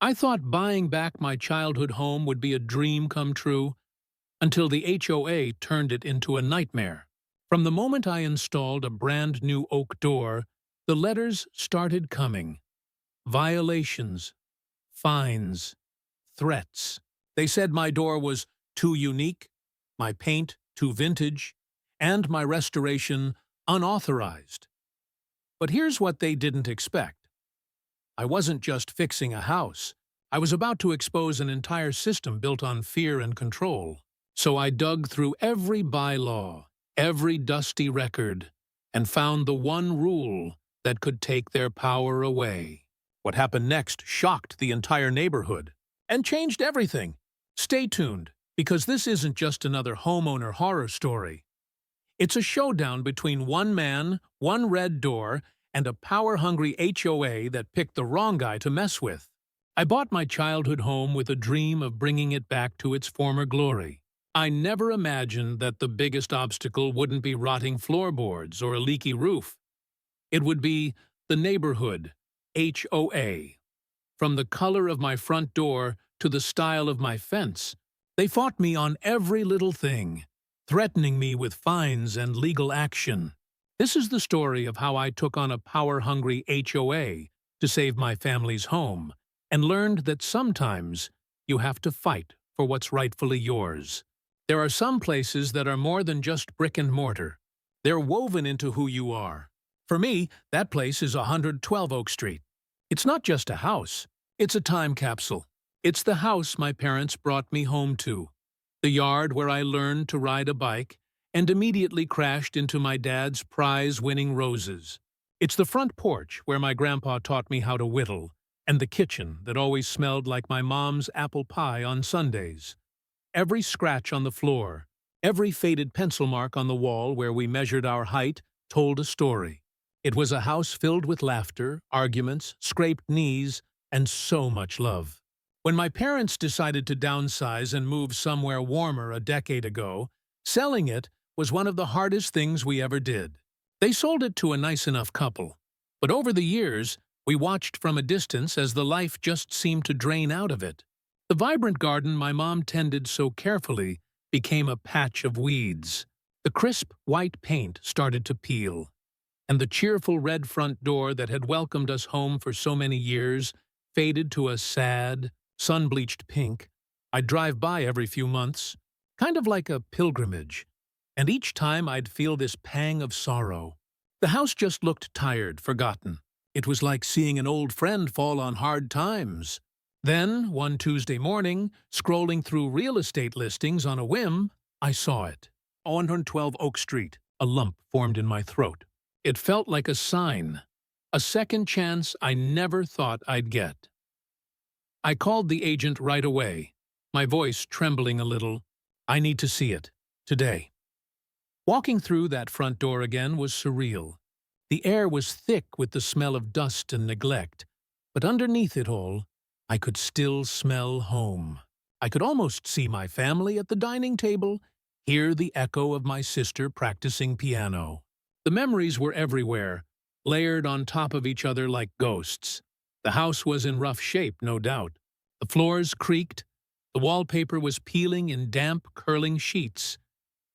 I thought buying back my childhood home would be a dream come true until the HOA turned it into a nightmare. From the moment I installed a brand new oak door, the letters started coming. Violations, fines, threats. They said my door was too unique, my paint too vintage, and my restoration unauthorized. But here's what they didn't expect. I wasn't just fixing a house. I was about to expose an entire system built on fear and control. So I dug through every bylaw, every dusty record, and found the one rule that could take their power away. What happened next shocked the entire neighborhood and changed everything. Stay tuned, because this isn't just another homeowner horror story. It's a showdown between one man, one red door, and a power-hungry HOA that picked the wrong guy to mess with. I bought my childhood home with a dream of bringing it back to its former glory. I never imagined that the biggest obstacle wouldn't be rotting floorboards or a leaky roof. It would be the neighborhood, HOA. From the color of my front door to the style of my fence, they fought me on every little thing, threatening me with fines and legal action. This is the story of how I took on a power-hungry HOA to save my family's home, and learned that sometimes you have to fight for what's rightfully yours. There are some places that are more than just brick and mortar. They're woven into who you are. For me, that place is 112 Oak Street. It's not just a house. It's a time capsule. It's the house my parents brought me home to, the yard where I learned to ride a bike and immediately crashed into my dad's prize-winning roses. It's the front porch where my grandpa taught me how to whittle, and the kitchen that always smelled like my mom's apple pie on Sundays. Every scratch on the floor, every faded pencil mark on the wall where we measured our height told a story. It was a house filled with laughter, arguments, scraped knees, and so much love. When my parents decided to downsize and move somewhere warmer a decade ago, selling it was one of the hardest things we ever did. They sold it to a nice enough couple, but over the years, we watched from a distance as the life just seemed to drain out of it. The vibrant garden my mom tended so carefully became a patch of weeds. The crisp white paint started to peel, and the cheerful red front door that had welcomed us home for so many years faded to a sad, sun-bleached pink. I'd drive by every few months, kind of like a pilgrimage, and each time I'd feel this pang of sorrow. The house just looked tired, forgotten. It was like seeing an old friend fall on hard times. Then, one Tuesday morning, scrolling through real estate listings on a whim, I saw it. 112 Oak Street. A lump formed in my throat. It felt like a sign, a second chance I never thought I'd get. I called the agent right away, my voice trembling a little. I need to see it, today. Walking through that front door again was surreal. The air was thick with the smell of dust and neglect, but underneath it all, I could still smell home. I could almost see my family at the dining table, hear the echo of my sister practicing piano. The memories were everywhere, layered on top of each other like ghosts. The house was in rough shape, no doubt. The floors creaked, the wallpaper was peeling in damp, curling sheets,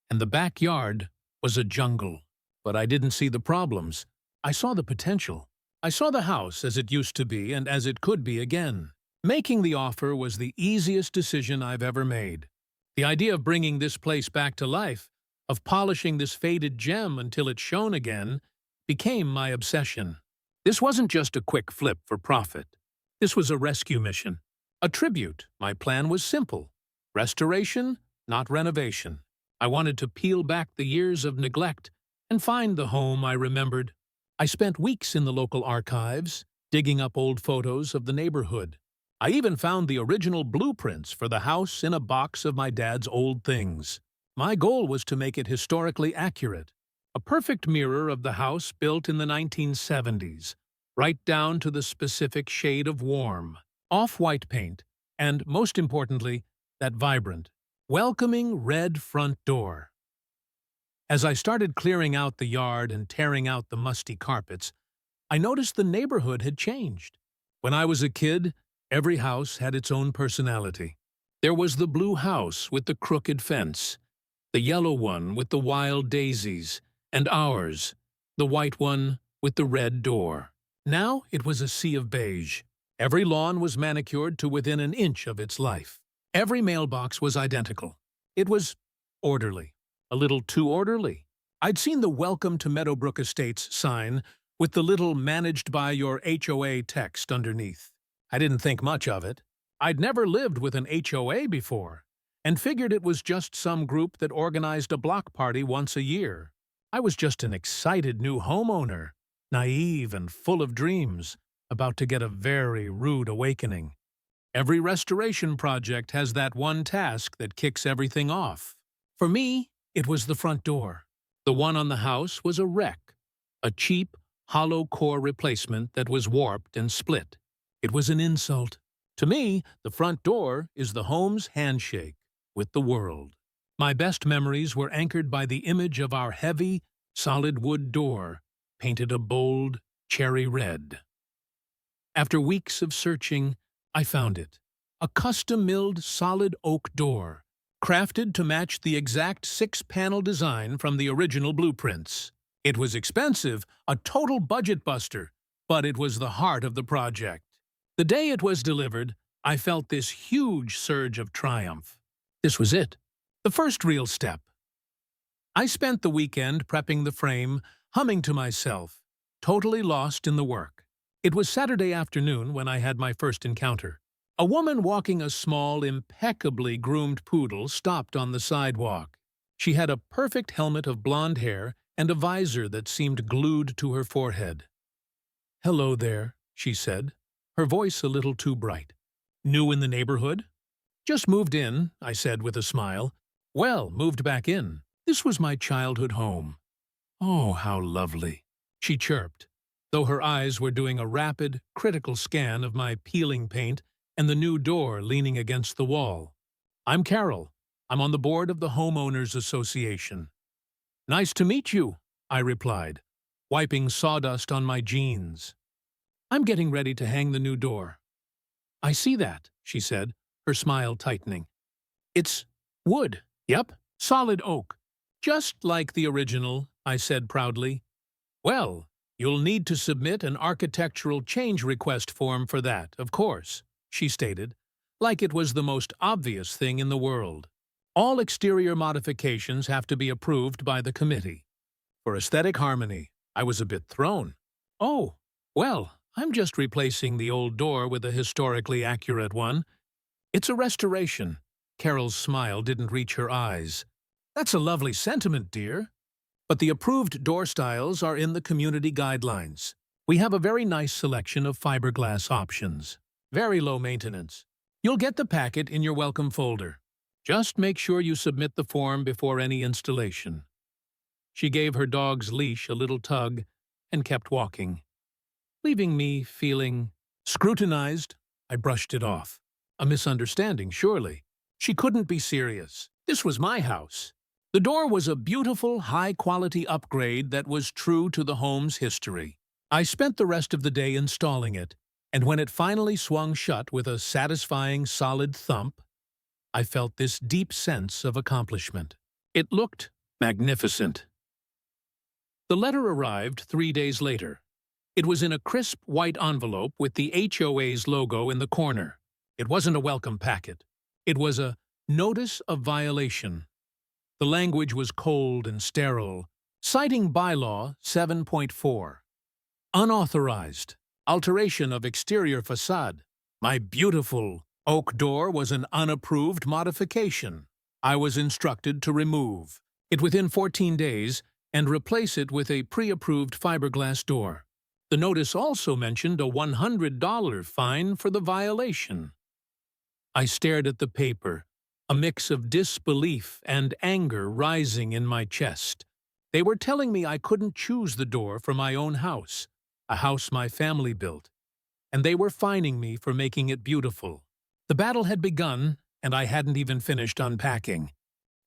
and the backyard was a jungle. But I didn't see the problems. I saw the potential. I saw the house as it used to be and as it could be again. Making the offer was the easiest decision I've ever made. The idea of bringing this place back to life, of polishing this faded gem until it shone again, became my obsession. This wasn't just a quick flip for profit. This was a rescue mission, a tribute. My plan was simple: restoration, not renovation. I wanted to peel back the years of neglect and find the home I remembered. I spent weeks in the local archives, digging up old photos of the neighborhood. I even found the original blueprints for the house in a box of my dad's old things. My goal was to make it historically accurate, a perfect mirror of the house built in the 1970s, right down to the specific shade of warm, off-white paint, and, most importantly, that vibrant, welcoming red front door. As I started clearing out the yard and tearing out the musty carpets, I noticed the neighborhood had changed. When I was a kid, Every house had its own personality. There was the blue house with the crooked fence, the yellow one with the wild daisies, and ours, the white one with the red door. Now it was a sea of beige. Every lawn was manicured to within an inch of its life. Every mailbox was identical. It was orderly. A little too orderly. I'd seen the Welcome to Meadowbrook Estates sign with the little managed by your HOA text underneath. I didn't think much of it. I'd never lived with an HOA before, and figured it was just some group that organized a block party once a year. I was just an excited new homeowner, naive and full of dreams, about to get a very rude awakening. Every restoration project has that one task that kicks everything off. For me, it was the front door. The one on the house was a wreck, a cheap, hollow core replacement that was warped and split. It was an insult. To me, the front door is the home's handshake with the world. My best memories were anchored by the image of our heavy, solid wood door, painted a bold cherry red. After weeks of searching, I found it. A custom-milled solid oak door, crafted to match the exact 6-panel design from the original blueprints. It was expensive, a total budget buster, but it was the heart of the project. The day it was delivered, I felt this huge surge of triumph. This was it, the first real step. I spent the weekend prepping the frame, humming to myself, totally lost in the work. It was Saturday afternoon when I had my first encounter. A woman walking a small, impeccably groomed poodle stopped on the sidewalk. She had a perfect helmet of blonde hair and a visor that seemed glued to her forehead. "Hello there," she said, her voice a little too bright. "New in the neighborhood?" "Just moved in," I said with a smile. "Well, moved back in. This was my childhood home." "Oh, how lovely," she chirped, though her eyes were doing a rapid, critical scan of my peeling paint and the new door leaning against the wall. "I'm Carol. I'm on the board of the Homeowners Association." "Nice to meet you," I replied, wiping sawdust on my jeans. "I'm getting ready to hang the new door." "I see that," she said, her smile tightening. "It's wood. Yep, solid oak. Just like the original," I said proudly. "Well, you'll need to submit an architectural change request form for that, of course," she stated, like it was the most obvious thing in the world. "All exterior modifications have to be approved by the committee." For aesthetic harmony, I was a bit thrown. "Oh, well, I'm just replacing the old door with a historically accurate one. It's a restoration." Carol's smile didn't reach her eyes. "That's a lovely sentiment, dear. But the approved door styles are in the community guidelines. We have a very nice selection of fiberglass options. Very low maintenance. You'll get the packet in your welcome folder. Just make sure you submit the form before any installation." She gave her dog's leash a little tug and kept walking, leaving me feeling scrutinized. I brushed it off. A misunderstanding, surely. She couldn't be serious. This was my house. The door was a beautiful, high-quality upgrade that was true to the home's history. I spent the rest of the day installing it, and when it finally swung shut with a satisfying, solid thump, I felt this deep sense of accomplishment. It looked magnificent. The letter arrived 3 days later. It was in a crisp white envelope with the HOA's logo in the corner. It wasn't a welcome packet. It was a notice of violation. The language was cold and sterile, citing bylaw 7.4. Unauthorized. Alteration of exterior facade. My beautiful oak door was an unapproved modification. I was instructed to remove it within 14 days and replace it with a pre-approved fiberglass door. The notice also mentioned a $100 fine for the violation. I stared at the paper, a mix of disbelief and anger rising in my chest. They were telling me I couldn't choose the door for my own house, a house my family built, and they were fining me for making it beautiful. The battle had begun, and I hadn't even finished unpacking.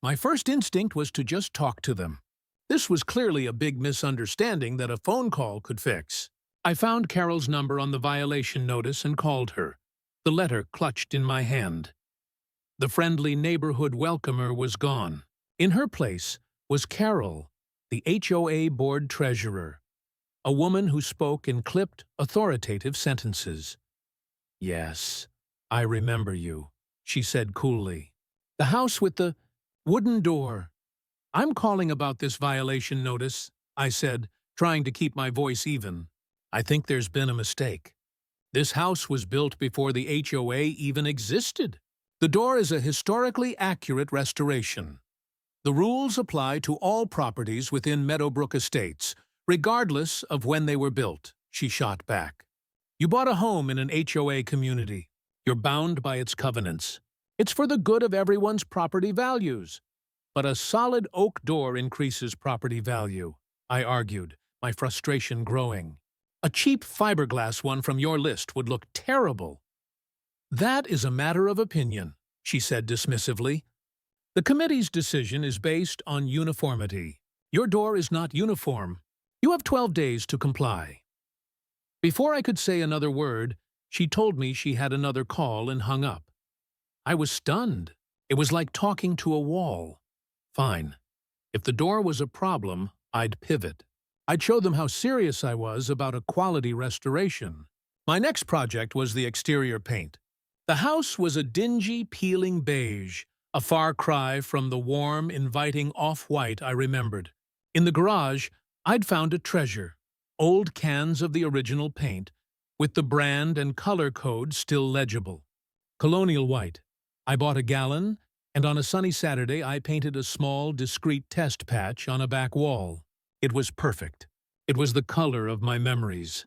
My first instinct was to just talk to them. This was clearly a big misunderstanding that a phone call could fix. I found Carol's number on the violation notice and called her. the letter clutched in my hand. The friendly neighborhood welcomer was gone. In her place was Carol, the HOA board treasurer, a woman who spoke in clipped, authoritative sentences. "Yes, I remember you," she said coolly. "The house with the wooden door. I'm calling about this violation notice," I said, trying to keep my voice even. "I think there's been a mistake. This house was built before the HOA even existed. The door is a historically accurate restoration. The rules apply to all properties within Meadowbrook Estates, regardless of when they were built," she shot back. "You bought a home in an HOA community. You're bound by its covenants. It's for the good of everyone's property values. But a solid oak door increases property value," I argued, my frustration growing. "A cheap fiberglass one from your list would look terrible." "That is a matter of opinion," she said dismissively. "The committee's decision is based on uniformity. Your door is not uniform. You have 12 days to comply." Before I could say another word, she told me she had another call and hung up. I was stunned. It was like talking to a wall. Fine. If the door was a problem, I'd pivot. I'd show them how serious I was about a quality restoration. My next project was the exterior paint. The house was a dingy, peeling beige, a far cry from the warm, inviting off-white I remembered. In the garage, I'd found a treasure: old cans of the original paint, with the brand and color code still legible. Colonial white. I bought a gallon, and on a sunny Saturday I painted a small, discreet test patch on a back wall. It was perfect. It was the color of my memories.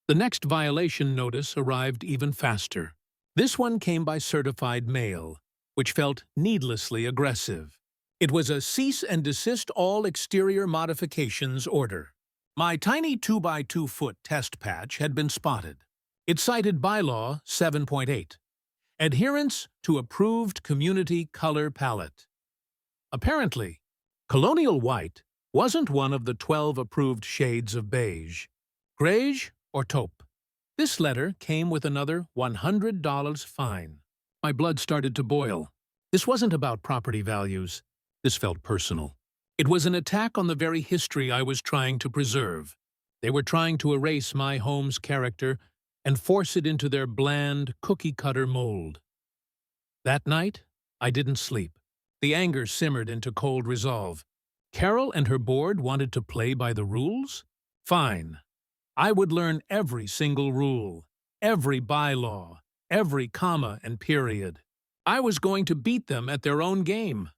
The next violation notice arrived even faster. This one came by certified mail, which felt needlessly aggressive. It was a cease and desist all exterior modifications order. My tiny 2x2-foot test patch had been spotted. It cited bylaw 7.8, adherence to approved community color palette. Apparently, colonial white wasn't one of the 12 approved shades of beige. Greige or taupe. This letter came with another $100 fine. My blood started to boil. This wasn't about property values. This felt personal. It was an attack on the very history I was trying to preserve. They were trying to erase my home's character and force it into their bland, cookie-cutter mold. That night, I didn't sleep. The anger simmered into cold resolve. Carol and her board wanted to play by the rules? Fine. I would learn every single rule, every bylaw, every comma and period. I was going to beat them at their own game.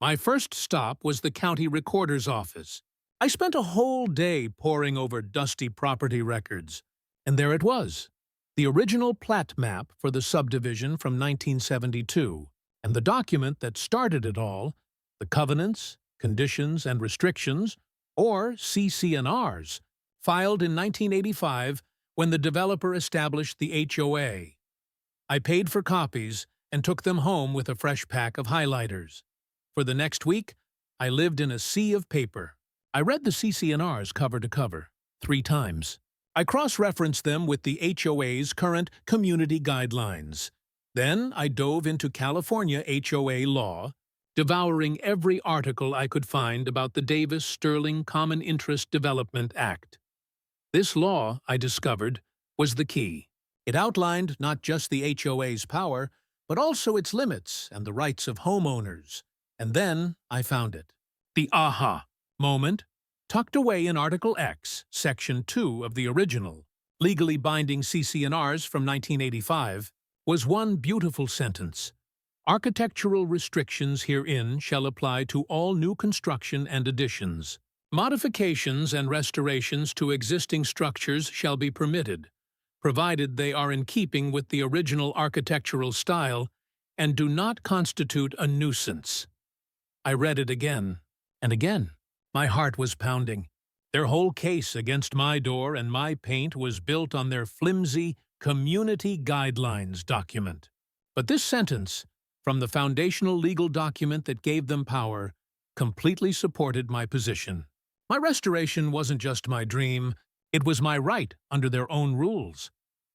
My first stop was the county recorder's office. I spent a whole day poring over dusty property records, and there it was, the original plat map for the subdivision from 1972, and the document that started it all, the covenants, conditions, and restrictions, or CC&Rs, filed in 1985 when the developer established the HOA. I paid for copies and took them home with a fresh pack of highlighters. For the next week, I lived in a sea of paper. I read the CC&Rs cover to cover 3 times. I cross-referenced them with the HOA's current community guidelines. Then I dove into California HOA law, devouring every article I could find about the Davis-Sterling Common Interest Development Act. This law, I discovered, was the key. It outlined not just the HOA's power, but also its limits and the rights of homeowners. And then I found it. The aha moment, tucked away in Article X, Section 2 of the original, legally binding CC&Rs from 1985, was one beautiful sentence. Architectural restrictions herein shall apply to all new construction and additions. Modifications and restorations to existing structures shall be permitted, provided they are in keeping with the original architectural style and do not constitute a nuisance. I read it again and again. My heart was pounding. Their whole case against my door and my paint was built on their flimsy Community Guidelines document. But this sentence, from the foundational legal document that gave them power, completely supported my position. My restoration wasn't just my dream, it was my right under their own rules.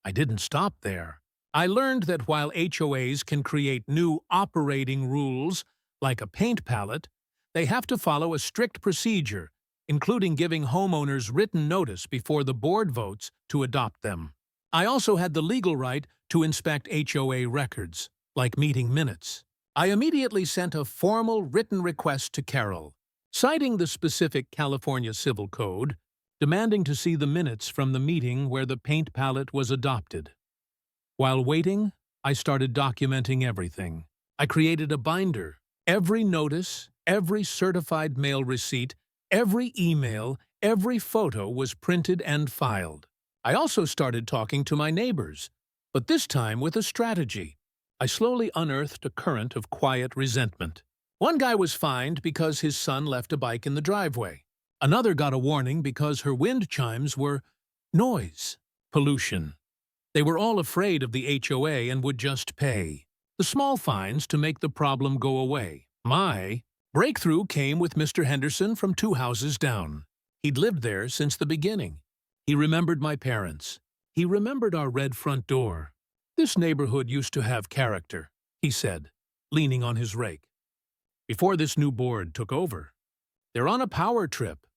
I didn't stop there. I learned that while HOAs can create new operating rules, like a paint palette, they have to follow a strict procedure, including giving homeowners written notice before the board votes to adopt them. I also had the legal right to inspect HOA records, like meeting minutes. I immediately sent a formal written request to Carol, citing the specific California Civil Code, demanding to see the minutes from the meeting where the paint palette was adopted. While waiting, I started documenting everything. I created a binder. Every notice, every certified mail receipt, every email, every photo was printed and filed. I also started talking to my neighbors, but this time with a strategy. I slowly unearthed a current of quiet resentment. One guy was fined because his son left a bike in the driveway. Another got a warning because her wind chimes were noise pollution. They were all afraid of the HOA and would just pay the small fines to make the problem go away. My breakthrough came with Mr. Henderson from 2 houses down. He'd lived there since the beginning. He remembered my parents. He remembered our red front door. "This neighborhood used to have character," he said, leaning on his rake. "Before this new board took over. They're on a power trip."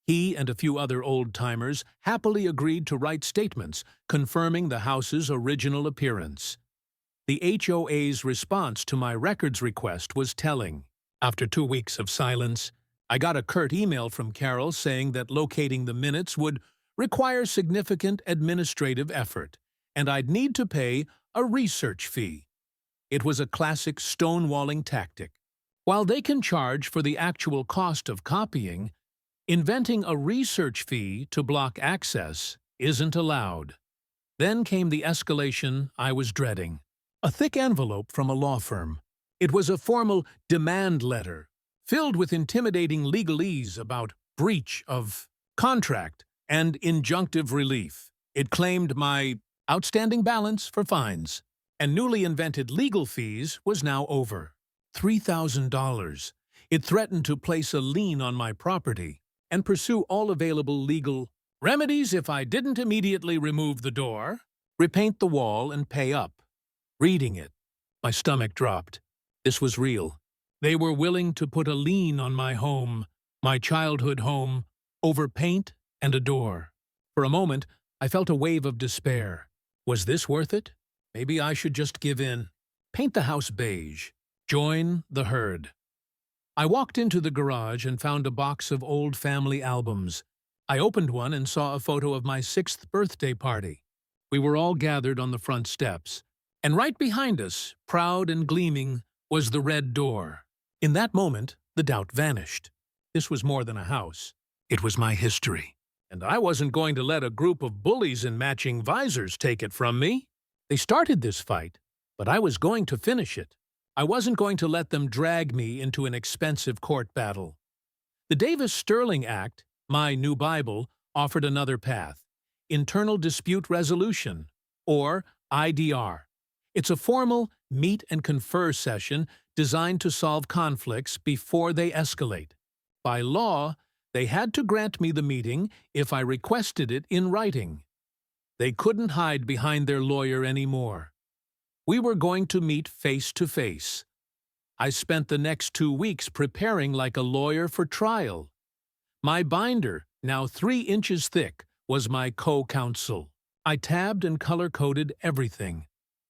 He and a few other old-timers happily agreed to write statements confirming the house's original appearance. The HOA's response to my records request was telling. After 2 weeks of silence, I got a curt email from Carol saying that locating the minutes would require significant administrative effort, and I'd need to pay a research fee. It was a classic stonewalling tactic. While they can charge for the actual cost of copying, inventing a research fee to block access isn't allowed. Then came the escalation I was dreading. A thick envelope from a law firm. It was a formal demand letter, filled with intimidating legalese about breach of contract and injunctive relief. It claimed my outstanding balance for fines, and newly invented legal fees was now over. $3,000. It threatened to place a lien on my property and pursue all available legal remedies if I didn't immediately remove the door, repaint the wall, and pay up. Reading it, my stomach dropped. This was real. They were willing to put a lien on my home, my childhood home, over paint and a door. For a moment, I felt a wave of despair. Was this worth it? Maybe I should just give in. Paint the house beige. Join the herd. I walked into the garage and found a box of old family albums. I opened one and saw a photo of my 6th birthday party. We were all gathered on the front steps, and right behind us, proud and gleaming, was the red door. In that moment, the doubt vanished. This was more than a house. It was my history. And I wasn't going to let a group of bullies in matching visors take it from me. They started this fight, but I was going to finish it. I wasn't going to let them drag me into an expensive court battle. The Davis-Sterling Act, my new Bible, offered another path: internal dispute resolution, or IDR. It's a formal meet and confer session designed to solve conflicts before they escalate. By law, they had to grant me the meeting if I requested it in writing. They couldn't hide behind their lawyer anymore. We were going to meet face to face. I spent the next 2 weeks preparing like a lawyer for trial. My binder, now 3 inches thick, was my co-counsel. I tabbed and color-coded everything: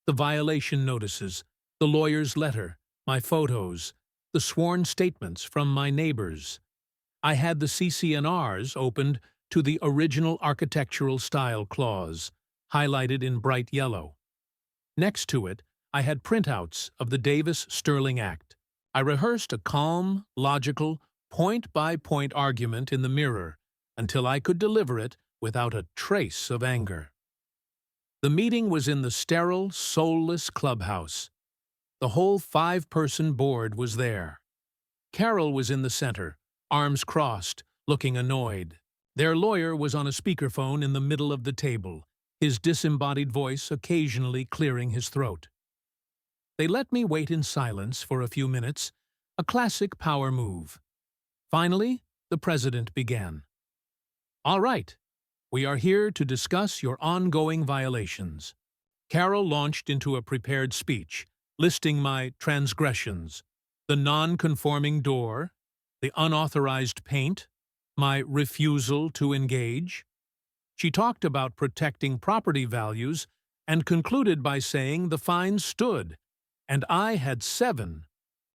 the violation notices, the lawyer's letter, my photos, the sworn statements from my neighbors. I had the CC&Rs opened to the original architectural style clause, highlighted in bright yellow. Next to it, I had printouts of the Davis-Sterling Act. I rehearsed a calm, logical, point-by-point argument in the mirror until I could deliver it without a trace of anger. The meeting was in the sterile, soulless clubhouse. The whole 5-person board was there. Carol was in the center, arms crossed, looking annoyed. Their lawyer was on a speakerphone in the middle of the table, his disembodied voice occasionally clearing his throat. They let me wait in silence for a few minutes, a classic power move. Finally, the president began. "All right, we are here to discuss your ongoing violations." Carol launched into a prepared speech, listing my transgressions: the non-conforming door, the unauthorized paint, my refusal to engage. She talked about protecting property values and concluded by saying the fine stood, and I had 7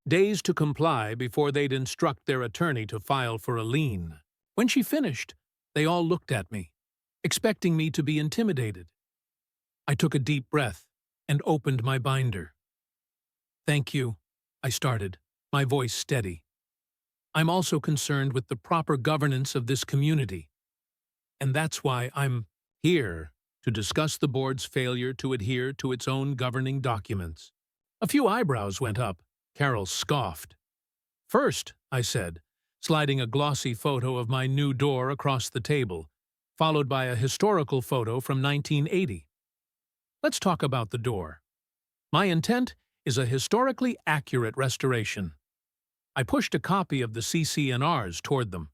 days to comply before they'd instruct their attorney to file for a lien. When she finished, they all looked at me, expecting me to be intimidated. I took a deep breath and opened my binder. "Thank you," I started, my voice steady. "I'm also concerned with the proper governance of this community. And that's why I'm here to discuss the board's failure to adhere to its own governing documents." A few eyebrows went up. Carol scoffed. "First," I said, sliding a glossy photo of my new door across the table, followed by a historical photo from 1980. "Let's talk about the door. My intent is a historically accurate restoration." I pushed a copy of the CC&Rs toward them.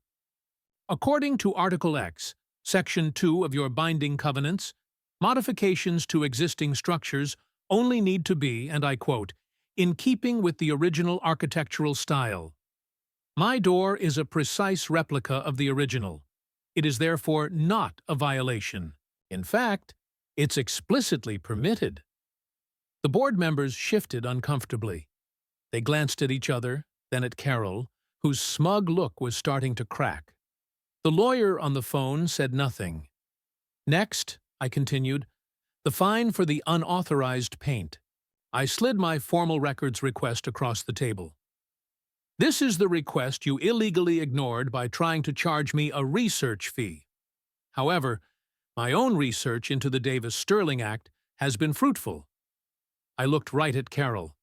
"According to Article X, Section 2 of your binding covenants, modifications to existing structures only need to be, and I quote, in keeping with the original architectural style. My door is a precise replica of the original. It is therefore not a violation. In fact, it's explicitly permitted." The board members shifted uncomfortably. They glanced at each other, then at Carol, whose smug look was starting to crack. The lawyer on the phone said nothing. "Next," I continued, "the fine for the unauthorized paint." I slid my formal records request across the table. "This is the request you illegally ignored by trying to charge me a research fee. However, my own research into the Davis-Sterling Act has been fruitful." I looked right at Carol.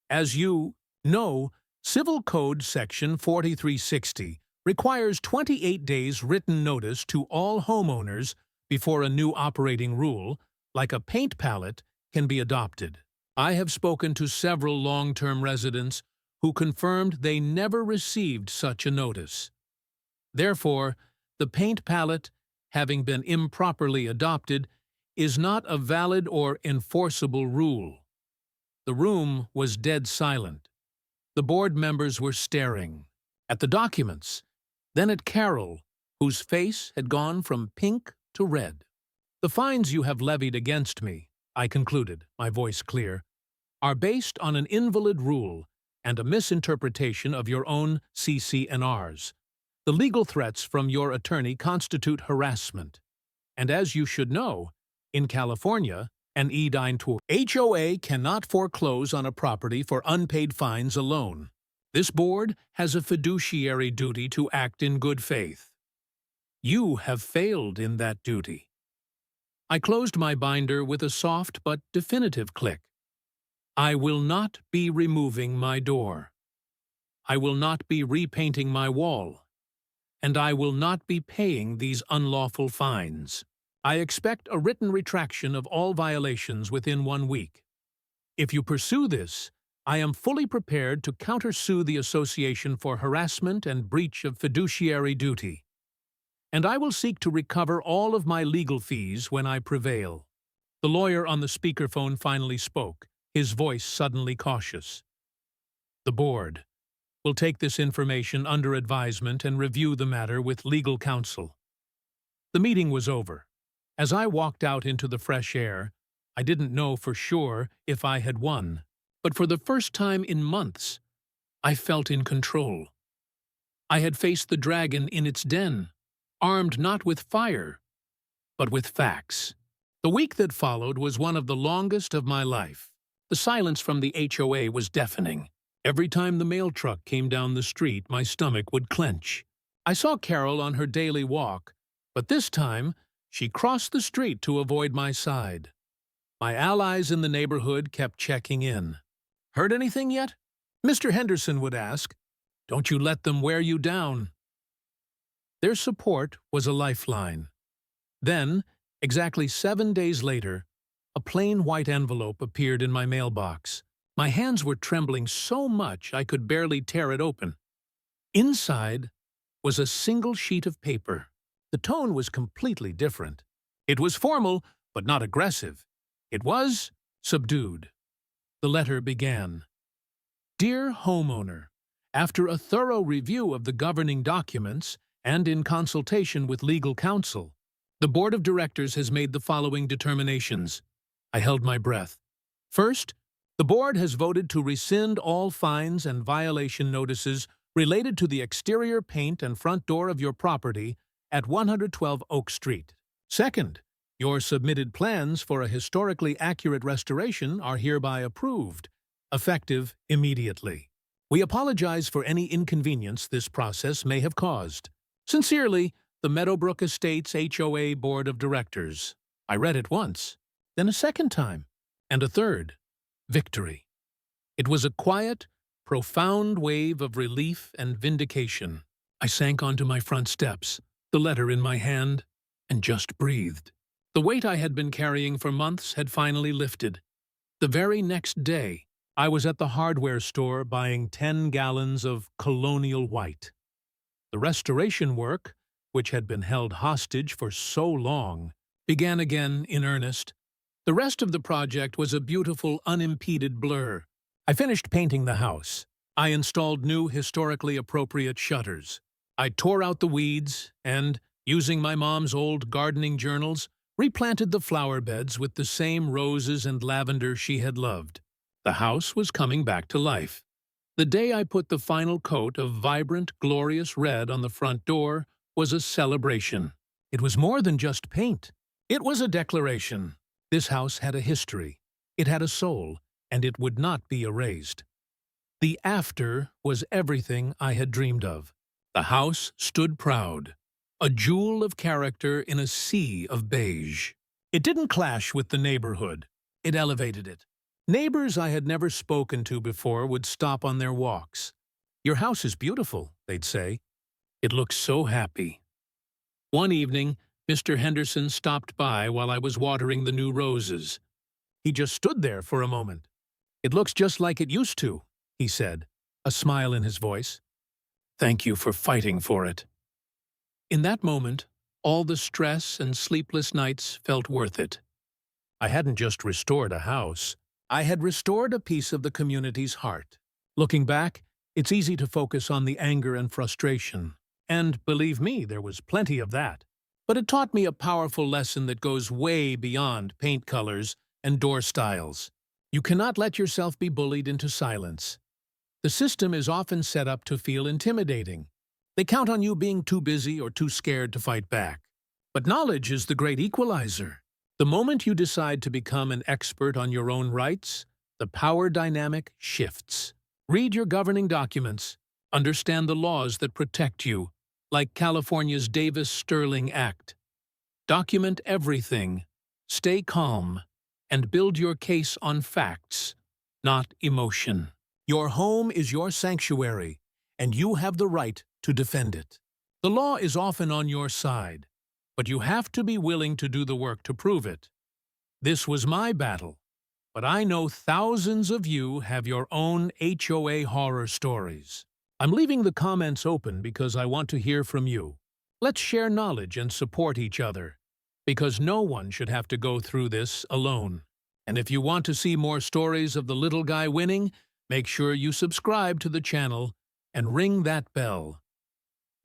"As you know, Civil Code Section 4360 requires 28 days written notice to all homeowners before a new operating rule, like a paint palette, can be adopted. I have spoken to several long-term residents who confirmed they never received such a notice. Therefore, the paint palette, having been improperly adopted, is not a valid or enforceable rule." The room was dead silent. The board members were staring at the documents, then at Carol, whose face had gone from pink to red. "The fines you have levied against me," I concluded, my voice clear, "are based on an invalid rule and a misinterpretation of your own CC&Rs. The legal threats from your attorney constitute harassment. And as you should know, in California, an HOA cannot foreclose on a property for unpaid fines alone. This board has a fiduciary duty to act in good faith. You have failed in that duty." I closed my binder with a soft but definitive click. I will not be removing my door. I will not be repainting my wall. And I will not be paying these unlawful fines. I expect a written retraction of all violations within 1 week. If you pursue this, I am fully prepared to countersue the association for harassment and breach of fiduciary duty. And I will seek to recover all of my legal fees when I prevail. The lawyer on the speakerphone finally spoke, his voice suddenly cautious. "The board will take this information under advisement and review the matter with legal counsel." The meeting was over. As I walked out into the fresh air, I didn't know for sure if I had won, but for the first time in months, I felt in control. I had faced the dragon in its den, armed not with fire, but with facts. The week that followed was one of the longest of my life. The silence from the HOA was deafening. Every time the mail truck came down the street, my stomach would clench. I saw Carol on her daily walk, but this time, she crossed the street to avoid my side. My allies in the neighborhood kept checking in. "Heard anything yet?" Mr. Henderson would ask. "Don't you let them wear you down." Their support was a lifeline. Then, exactly 7 days later, a plain white envelope appeared in my mailbox. My hands were trembling so much I could barely tear it open. Inside was a single sheet of paper. The tone was completely different. It was formal, but not aggressive. It was subdued. The letter began. Dear homeowner, after a thorough review of the governing documents and in consultation with legal counsel, the Board of Directors has made the following determinations. I held my breath. First, the Board has voted to rescind all fines and violation notices related to the exterior paint and front door of your property at 112 Oak Street. Second, your submitted plans for a historically accurate restoration are hereby approved, effective immediately. We apologize for any inconvenience this process may have caused. Sincerely, the Meadowbrook Estates HOA Board of Directors. I read it once, then a second time, and a third. Victory. It was a quiet, profound wave of relief and vindication. I sank onto my front steps, the letter in my hand, and just breathed. The weight I had been carrying for months had finally lifted. The very next day, I was at the hardware store buying 10 gallons of colonial white. The restoration work, which had been held hostage for so long, began again in earnest. The rest of the project was a beautiful, unimpeded blur. I finished painting the house. I installed new, historically appropriate shutters. I tore out the weeds and, using my mom's old gardening journals, replanted the flower beds with the same roses and lavender she had loved. The house was coming back to life. The day I put the final coat of vibrant, glorious red on the front door was a celebration. It was more than just paint. It was a declaration. This house had a history, it had a soul, and it would not be erased. The after was everything I had dreamed of. The house stood proud, a jewel of character in a sea of beige. It didn't clash with the neighborhood. It elevated it. Neighbors I had never spoken to before would stop on their walks. Your house is beautiful, they'd say. It looks so happy. One evening, Mr. Henderson stopped by while I was watering the new roses. He just stood there for a moment. It looks just like it used to, he said, a smile in his voice. Thank you for fighting for it. In that moment, all the stress and sleepless nights felt worth it. I hadn't just restored a house. I had restored a piece of the community's heart. Looking back, it's easy to focus on the anger and frustration. And believe me, there was plenty of that. But it taught me a powerful lesson that goes way beyond paint colors and door styles. You cannot let yourself be bullied into silence. The system is often set up to feel intimidating. They count on you being too busy or too scared to fight back. But knowledge is the great equalizer. The moment you decide to become an expert on your own rights, the power dynamic shifts. Read your governing documents. Understand the laws that protect you, like California's Davis-Sterling Act. Document everything, stay calm, and build your case on facts, not emotion. Your home is your sanctuary, and you have the right to defend it. The law is often on your side, but you have to be willing to do the work to prove it. This was my battle, but I know thousands of you have your own HOA horror stories. I'm leaving the comments open because I want to hear from you. Let's share knowledge and support each other, because no one should have to go through this alone. And if you want to see more stories of the little guy winning, make sure you subscribe to the channel and ring that bell.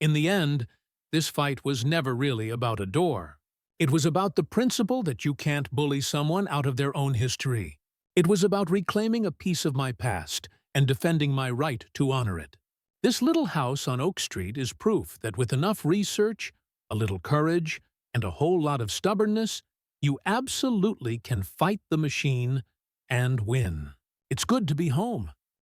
In the end, this fight was never really about a door. It was about the principle that you can't bully someone out of their own history. It was about reclaiming a piece of my past and defending my right to honor it. This little house on Oak Street is proof that with enough research, a little courage, and a whole lot of stubbornness, you absolutely can fight the machine and win. It's good to be home.